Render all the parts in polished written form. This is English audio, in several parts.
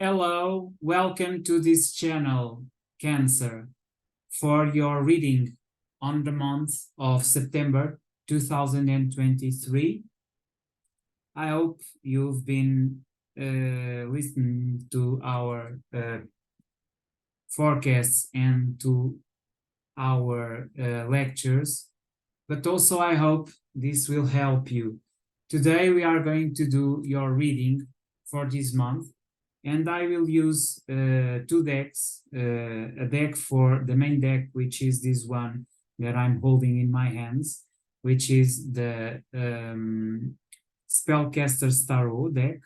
Hello, welcome to this channel, Cancer, for your reading on the month of September 2023. I hope you've been listening to our forecasts and to our lectures, but also I hope this will help you. Today we are going to do your reading for this month, and I will use two decks, a deck for the main deck, which is this one that I'm holding in my hands, which is the Spellcaster's Tarot deck.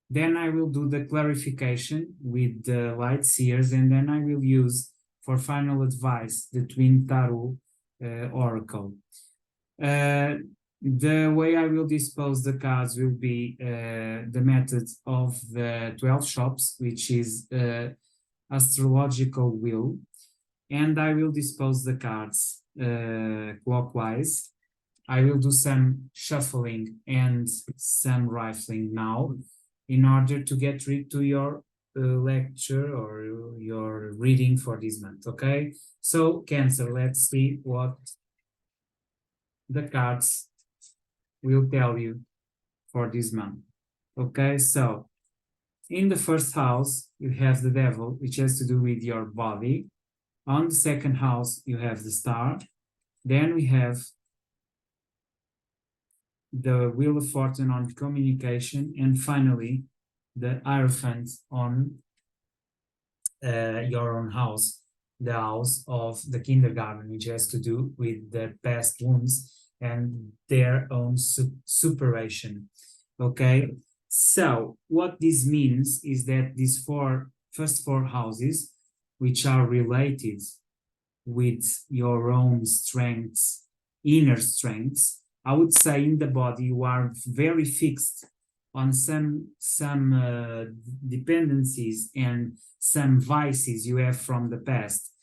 Then I will do the clarification with the Light Seers, and then I will use for final advice the Twin Tarot Oracle. The way I will dispose the cards will be the method of the 12 shops, which is astrological wheel, and I will dispose the cards clockwise. I will do some shuffling and some rifling now in order to get rid to your lecture or your reading for this month, okay? So Cancer, let's see what the cards will tell you for this month. Okay, so in the first house, you have the Devil, which has to do with your body. On the second house, you have the Star. Then we have the Wheel of Fortune on communication. And finally, the Hierophant on your own house, the house of the kindergarten, which has to do with the past wounds and their own superation. Okay, so what this means is that these first four houses, which are related with your own strengths, inner strengths, I would say in the body you are very fixed on some dependencies and some vices you have from the past.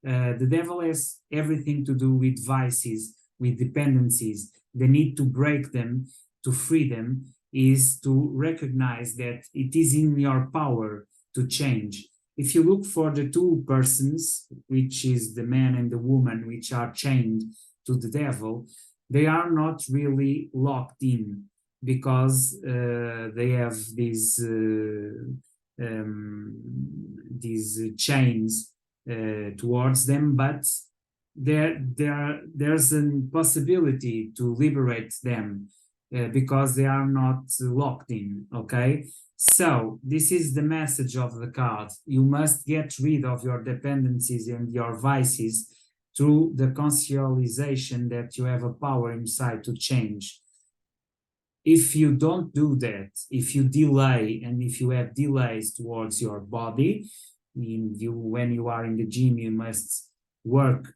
The Devil has everything to do with vices, with dependencies. The need to break them, to free them, is to recognize that it is in your power to change. If you look for the two persons, which is the man and the woman, which are chained to the Devil, they are not really locked in because they have these chains towards them, but there's a possibility to liberate them because they are not locked in, okay? So this is the message of the card. You must get rid of your dependencies and your vices through the conscientization that you have a power inside to change. If you don't do that, if you delay and if you have delays towards your body, when you are in the gym, you must work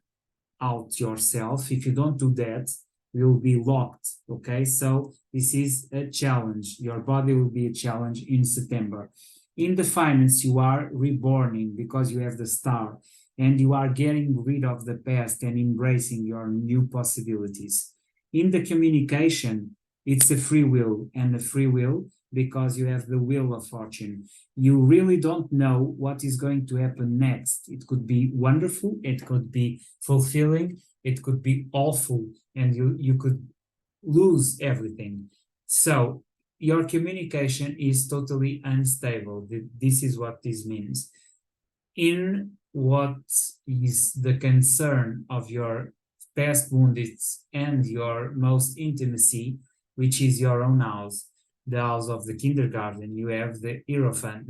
out yourself. If you don't do that, you'll be locked, okay? So this is a challenge. Your body will be a challenge in September. In the finance, you are reborning because you have the Star and you are getting rid of the past and embracing your new possibilities. In the communication, it's a free will, and a free will because you have the Wheel of Fortune. You really don't know what is going to happen next. It could be wonderful, it could be fulfilling, it could be awful, and you could lose everything. So your communication is totally unstable. This is what this means. In what is the concern of your past wounds and your most intimacy, which is your own house, the house of the kindergarten, you have the Hierophant,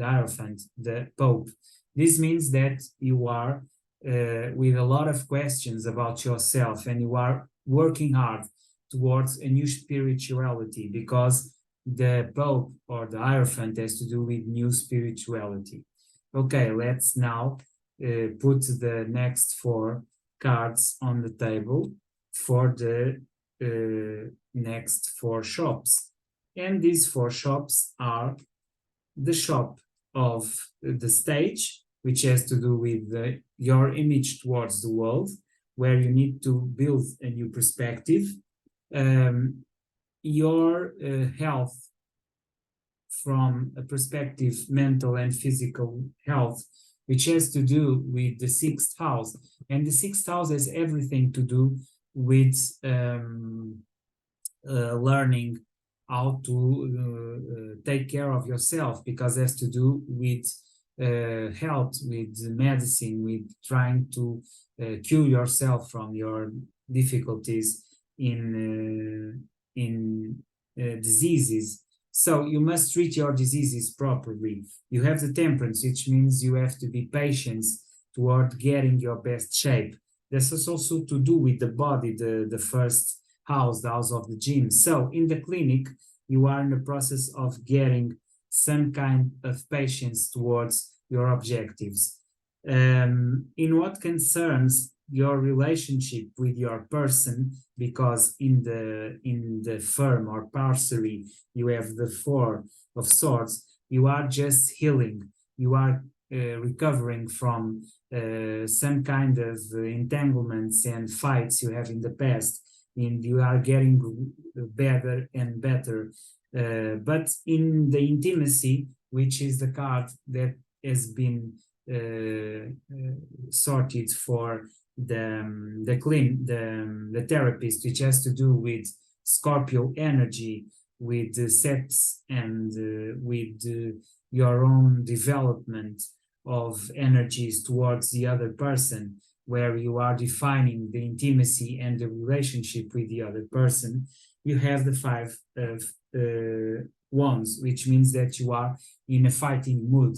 the Pope. This means that you are with a lot of questions about yourself and you are working hard towards a new spirituality because the Pope or the Hierophant has to do with new spirituality. Okay, let's now put the next four cards on the table for the next four shops. And these four shops are the shop of the stage, which has to do with your image towards the world, where you need to build a new perspective. Your health from a perspective, mental and physical health, which has to do with the sixth house. And the sixth house has everything to do with learning how to take care of yourself, because it has to do with health, with medicine, with trying to cure yourself from your difficulties in diseases. So you must treat your diseases properly. You have the temperance, which means you have to be patient toward getting your best shape. This is also to do with the body, the first house, the house of the gym. So in the clinic, you are in the process of getting some kind of patience towards your objectives. In what concerns your relationship with your person, because in the firm or parcery you have the Four of Swords, you are just healing, you are recovering from some kind of entanglements and fights you have in the past, and you are getting better and better. But in the intimacy, which is the card that has been sorted for the therapist, which has to do with Scorpio energy, with sex, and with your own development of energies towards the other person, where you are defining the intimacy and the relationship with the other person. You have the Five of Wands, which means that you are in a fighting mood.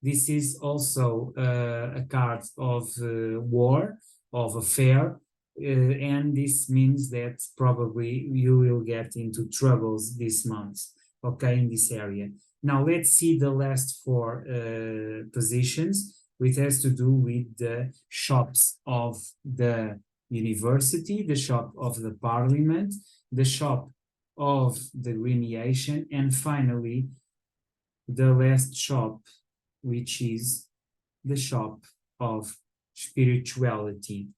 This is also a card of war, of affair, and this means that probably you will get into troubles this month, okay, in this area. Now let's see the last four positions, which has to do with the shops of the university, the shop of the parliament, the shop of the gremiation, and finally the last shop, which is the shop of spirituality.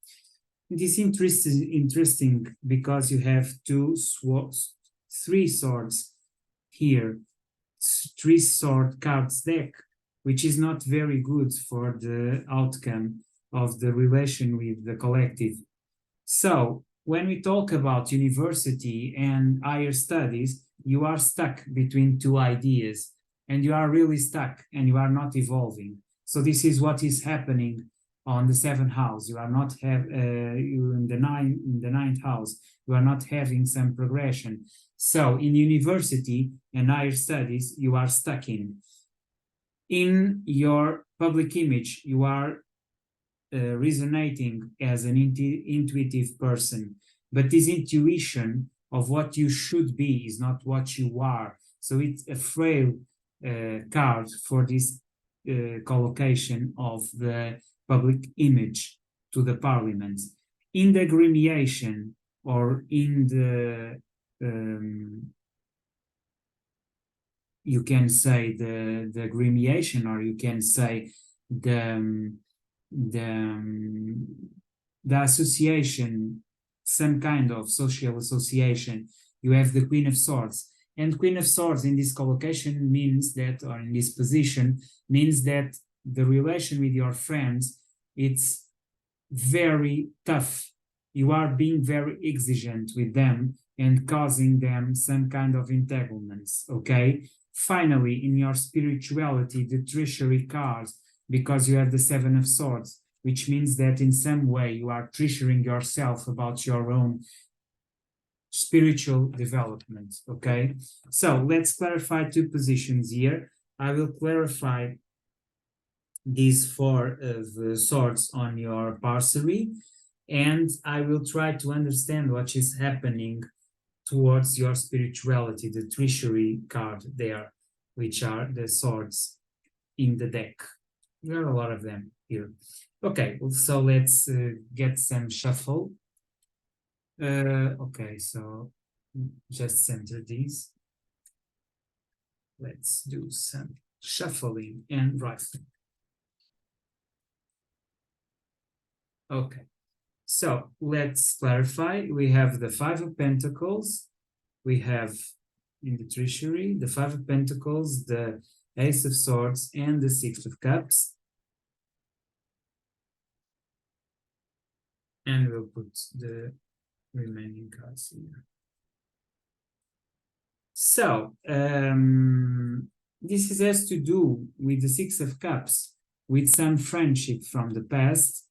It is interesting because you have three swords here, three sword cards deck, which is not very good for the outcome of the relation with the collective. So when we talk about university and higher studies, you are stuck between two ideas, and you are really stuck and you are not evolving. So this is what is happening on the seventh house. You are not you in the ninth house, you are not having some progression. So in university and higher studies, you are stuck in your public image. You are resonating as an intuitive person, but this intuition of what you should be is not what you are. So it's a frail card for this collocation of the public image to the parliament. In the gremiation, or in the you can say the gremiation, or you can say the association, some kind of social association, you have the Queen of Swords. And Queen of Swords in this collocation means that, or in this position, means that the relation with your friends, it's very tough. You are being very exigent with them and causing them some kind of entanglements, okay? Finally, in your spirituality, the treasury cards, because you have the Seven of Swords, which means that in some way you are treasuring yourself about your own spiritual development, okay? So let's clarify two positions here. I will clarify these four of swords on your parcery, and I will try to understand what is happening towards your spirituality, the treasury card there, which are the swords in the deck. There are a lot of them here. Okay, so let's get some shuffle. Okay, so just center these. Let's do some shuffling and rifling. Okay, so let's clarify. We have the Five of Pentacles, we have in the Treasury, the Five of Pentacles, the Ace of Swords, and the Six of Cups. And we'll put the remaining cards here. So, this has to do with the Six of Cups, with some friendship from the past.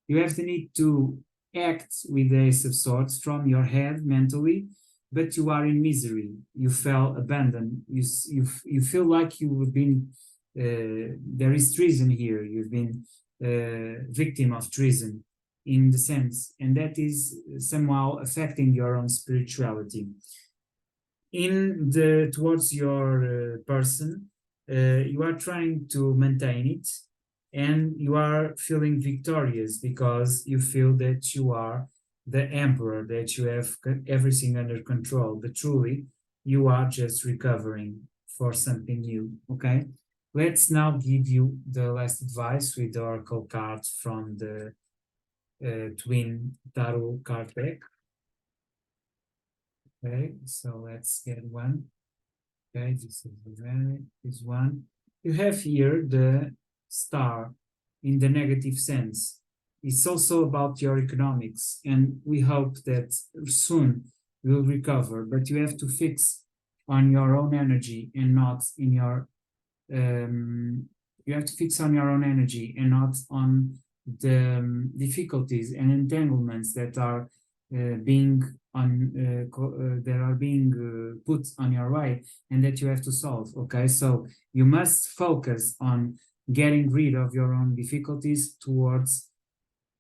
You have the need to act with the Ace of Swords from your head mentally, but you are in misery. You felt abandoned. You feel like you've been, there is treason here. You've been victim of treason in the sense, and that is somehow affecting your own spirituality. Towards your person, you are trying to maintain it, and you are feeling victorious because you feel that you are the emperor, that you have everything under control, but truly you are just recovering for something new. Okay, let's now give you the last advice with the oracle cards from the twin tarot card deck. Okay, so let's get one. Okay, this is one. You have here the star in the negative sense. It's also about your economics, and we hope that soon you'll recover, but you have to fix on your own energy and not in your you have to fix on your own energy and not on the difficulties and entanglements that are being put on your way and that you have to solve. Okay, so you must focus on getting rid of your own difficulties towards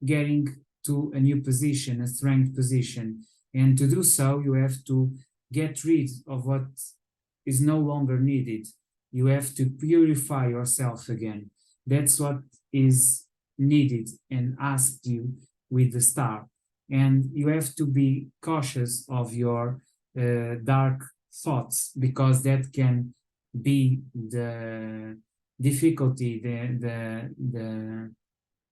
getting to a new position, a strength position. And to do so, you have to get rid of what is no longer needed. You have to purify yourself again. That's what is needed and asked you with the star. And you have to be cautious of your dark thoughts, because that can be the difficulty,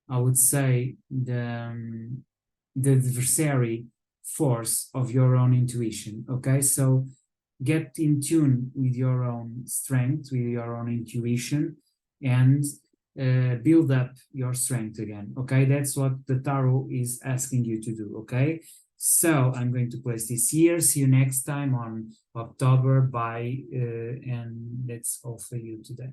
I would say the adversary force of your own intuition. Okay, so get in tune with your own strength, with your own intuition, and build up your strength again. Okay, that's what the tarot is asking you to do. Okay, so I'm going to place this here. See you next time on October. Bye, and that's all for you today.